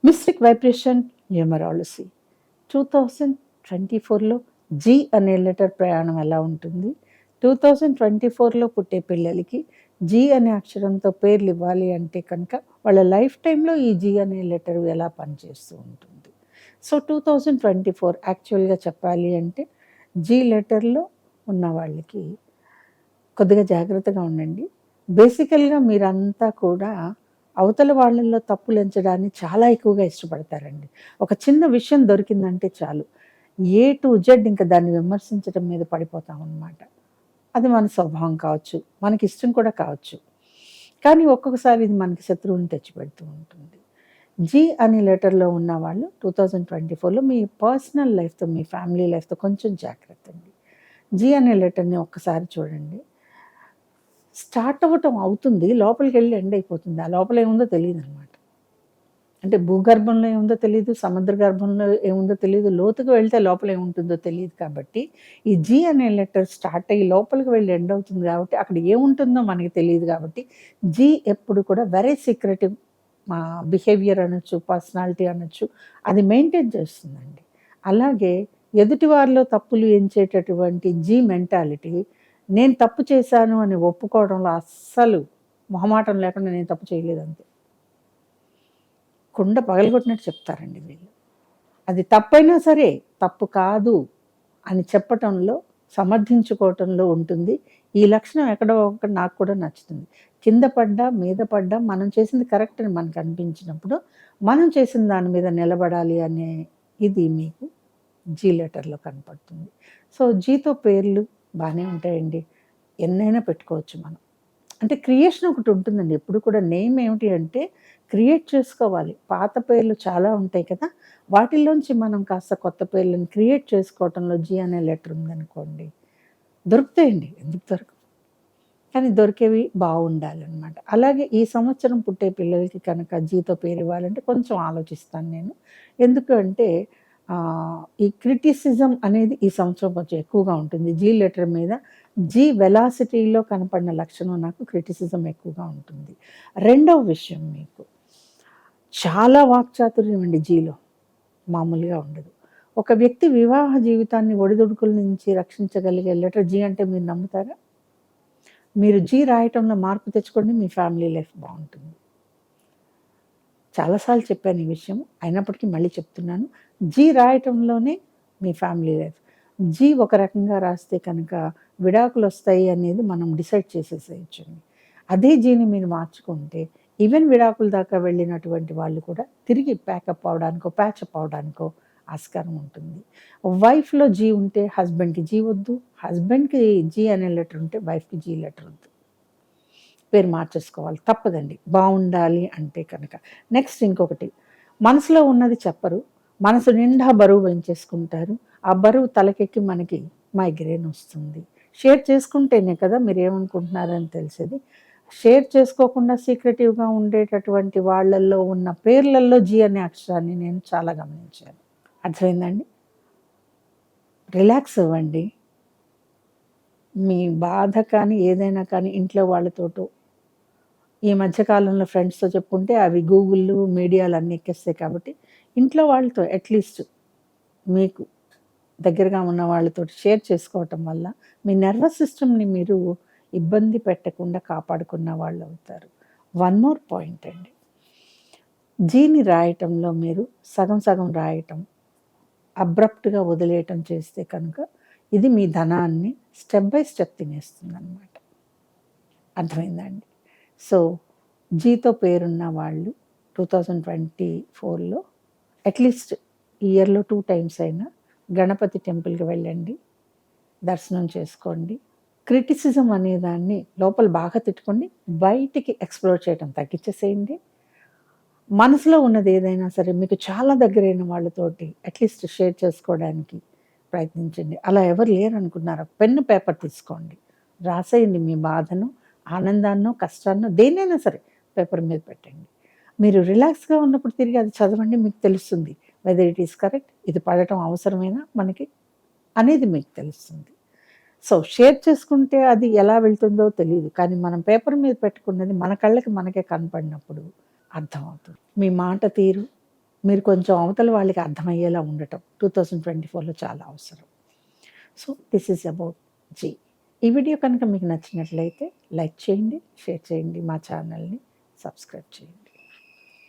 Mystic vibration numerology 2024లో G అనే letter ప్రయాణం ఎలా ఉంటుంది? 2024లో పుట్టే పిల్లలకి జీ అనే అక్షరంతో పేర్లు ఇవ్వాలి అంటే కనుక వాళ్ళ లైఫ్ టైంలో ఈ జీ అనే లెటర్ ఎలా పనిచేస్తూ ఉంటుంది. సో 2024 యాక్చువల్గా చెప్పాలి అంటే జీ లెటర్లో ఉన్న వాళ్ళకి కొద్దిగా జాగ్రత్తగా ఉండండి. బేసికల్గా మీరంతా కూడా అవతల వాళ్ళల్లో తప్పులు ఎంచడాన్ని చాలా ఎక్కువగా ఇష్టపడతారండి. ఒక చిన్న విషయం దొరికిందంటే చాలు, ఏ టు జెడ్ ఇంకా దాన్ని విమర్శించడం మీద పడిపోతామన్నమాట. అది మన స్వభావం కావచ్చు, మనకి ఇష్టం కూడా కావచ్చు. కానీ ఒక్కొక్కసారి ఇది మనకి శత్రువుని తెచ్చిపెడుతూ ఉంటుంది. జీ అనే లెటర్‌లో ఉన్నవాళ్ళు 2024లో మీ పర్సనల్ లైఫ్‌తో, మీ ఫ్యామిలీ లైఫ్‌తో కొంచెం జాగ్రత్త అండి. జీ అనే లెటర్‌ని ఒక్కసారి చూడండి. స్టార్ట్ అవ్వటం అవుతుంది. లోపలికెళ్ళి ఎండ్ అయిపోతుంది. ఆ లోపల ఏముందో తెలీదనమాట. అంటే భూగర్భంలో ఏముందో తెలీదు, సముద్ర గర్భంలో ఏముందో తెలీదు, లోతుకి వెళ్తే లోపల ఏముంటుందో తెలీదు కాబట్టి, ఈ జీ అనే లెటర్ స్టార్ట్ అయ్యి లోపలికి వెళ్ళి ఎండ్ అవుతుంది కాబట్టి, అక్కడ ఏముంటుందో మనకి తెలీదు కాబట్టి, జీ ఎప్పుడు కూడా వెరీ సీక్రెటివ్ బిహేవియర్ అనొచ్చు, పర్సనాలిటీ అనొచ్చు, అది మెయింటైన్ చేస్తుందండి. అలాగే ఎదుటి వారిలో తప్పులు ఎంచేటటువంటి జీ మెంటాలిటీ, నేను తప్పు చేశాను అని ఒప్పుకోవడంలో అస్సలు మొహమాటం లేకుండా నేను తప్పు చేయలేదంతే. కుండ పగలగొట్టినట్టు చెప్తారండి వీళ్ళు. అది తప్పైనా సరే తప్పు కాదు అని చెప్పటంలో, సమర్థించుకోవటంలో ఉంటుంది. ఈ లక్షణం ఎక్కడో ఒకటి నాకు కూడా నచ్చుతుంది. కింద పడ్డా, మీద పడ్డా మనం చేసింది కరెక్ట్ అని మనకు అనిపించినప్పుడు, మనం చేసిన దాని మీద నిలబడాలి అనే ఇది మీకు జీ లెటర్‌లో కనపడుతుంది. సో జీతో పేర్లు బానే ఉంటాయండి. ఎన్నైనా పెట్టుకోవచ్చు మనం. అంటే క్రియేషన్ ఒకటి ఉంటుందండి. ఎప్పుడు కూడా నేమ్ ఏమిటి అంటే క్రియేట్ చేసుకోవాలి. పాత పేర్లు చాలా ఉంటాయి కదా! వాటిల్లోంచి మనం కాస్త కొత్త పేర్లను క్రియేట్ చేసుకోవటంలో జీ అనే లెటర్ ఉందనుకోండి, దొరుకుతాయండి. ఎందుకు దొరకవు? కానీ దొరికేవి బావుండాలనమాట. అలాగే ఈ సంవత్సరం పుట్టే పిల్లలకి కనుక జీతో పేరు ఇవ్వాలంటే కొంచెం ఆలోచిస్తాను నేను. ఎందుకు అంటే ఈ క్రిటిసిజం అనేది ఈ సంవత్సరం కొంచెం ఎక్కువగా ఉంటుంది. జీ లెటర్ మీద జీ వెలాసిటీలో కనపడిన లక్షణం నాకు క్రిటిసిజం ఎక్కువగా ఉంటుంది. రెండవ విషయం మీకు చాలా వాక్చాతుర్యం అండి జీలో. మామూలుగా ఉండదు. ఒక వ్యక్తి వివాహ జీవితాన్ని ఒడిదుడుకుల నుంచి రక్షించగలిగే లెటర్ జీ అంటే మీరు నమ్ముతారా? మీరు జీ రాయటంలో మార్పు తెచ్చుకోండి, మీ ఫ్యామిలీ లైఫ్ బావుంటుంది. చాలా సార్లు చెప్పాను ఈ విషయం. అయినప్పటికీ మళ్ళీ చెప్తున్నాను. జీ రాయటంలోనే మీ ఫ్యామిలీ లైఫ్. జీ ఒక రకంగా రాస్తే కనుక విడాకులొస్తాయి అనేది మనం డిసైడ్ చేసేసేయొచ్చండి. అదే జీని మీరు మార్చుకుంటే ఈవెన్ విడాకుల దాకా వెళ్ళినటువంటి వాళ్ళు కూడా తిరిగి ప్యాకప్ అవ్వడానికో, ప్యాచప్ అవ్వడానికో ఆస్కారం ఉంటుంది. వైఫ్‌లో జీ ఉంటే హస్బెండ్‌కి జీ వద్దు. హస్బెండ్‌కి జీ అనే లెటర్ ఉంటే వైఫ్‌కి జీ లెటర్ వద్దు. పేరు మార్చేసుకోవాలి. తప్పదండి. బావుండాలి అంటే కనుక. నెక్స్ట్ ఇంకొకటి, మనసులో ఉన్నది చెప్పరు. మనసు నిండా బరువు పెంచేసుకుంటారు. ఆ బరువు తలకెక్కి మనకి మైగ్రేన్ వస్తుంది. షేర్ చేసుకుంటేనే కదా మీరేమనుకుంటున్నారని తెలిసేది. షేర్ చేసుకోకుండా సీక్రెటివ్‌గా ఉండేటటువంటి వాళ్ళల్లో ఉన్న పేర్లల్లో జీ అనే అక్షరాన్ని నేను చాలా గమనించాను. అర్థమైందండి? రిలాక్స్ అవ్వండి. మీ బాధ కానీ, ఏదైనా కానీ ఇంట్లో వాళ్ళతోటో ఈ మధ్య కాలంలో ఫ్రెండ్స్‌తో చెప్పుకుంటే అవి గూగుల్‌లు, మీడియాలు అన్నీ ఎక్కేస్తాయి కాబట్టి, ఇంట్లో వాళ్ళతో అట్‌లీస్ట్ మీకు దగ్గరగా ఉన్న వాళ్ళతోటి షేర్ చేసుకోవటం వల్ల, మీ నర్వస్ సిస్టమ్‌ని మీరు ఇబ్బంది పెట్టకుండా కాపాడుకున్న వాళ్ళవుతారు. వన్ మోర్ పాయింట్ అండి. జీని రాయటంలో మీరు సగం సగం రాయటం, అబ్రప్ట్‌గా వదిలేయటం చేస్తే కనుక, ఇది మీ ధనాన్ని స్టెప్ బై స్టెప్ తినేస్తుందనమాట. అర్థమైందా అండి? సో జీతో పేరున్న వాళ్ళు 2024లో అట్‌లీస్ట్ ఇయర్‌లో 2 టైమ్స్ అయినా గణపతి టెంపుల్‌కి వెళ్ళండి. దర్శనం చేసుకోండి. క్రిటిసిజం అనేదాన్ని లోపల బాగా తిట్టుకోండి. బయటికి ఎక్స్‌ప్లోర్ చేయటం తగ్గించేసేయండి. మనసులో ఉన్నది ఏదైనా సరే మీకు చాలా దగ్గరైన వాళ్ళతోటి అట్‌లీస్ట్ షేర్ చేసుకోవడానికి ప్రయత్నించండి. అలా ఎవరు లేరనుకున్నారా? పెన్ను, పేపర్ తీసుకోండి. రాసేయండి మీ బాధను, ఆనందాన్నో, కష్టాన్నో దేన్నైనా సరే పేపర్ మీద పెట్టండి. మీరు రిలాక్స్‌గా ఉన్నప్పుడు తిరిగి అది చదవండి. మీకు తెలుస్తుంది. Whether it is correct. ఇది పడటం అవసరమేనా మనకి అనేది మీకు తెలుస్తుంది. సో షేర్ చేసుకుంటే అది ఎలా వెళ్తుందో తెలీదు. కానీ మనం పేపర్ మీద పెట్టుకున్నది మన కళ్ళకి మనకే కనపడినప్పుడు అర్థమవుతుంది. మీ మాట తీరు, మీరు కొంచెం అవతల వాళ్ళకి అర్థమయ్యేలా ఉండటం 2024లో చాలా అవసరం. So this is about G. ఈ వీడియో కనుక మీకు నచ్చినట్లయితే లైక్ చేయండి, షేర్ చేయండి, మా ఛానల్ని సబ్స్క్రైబ్ చేయండి.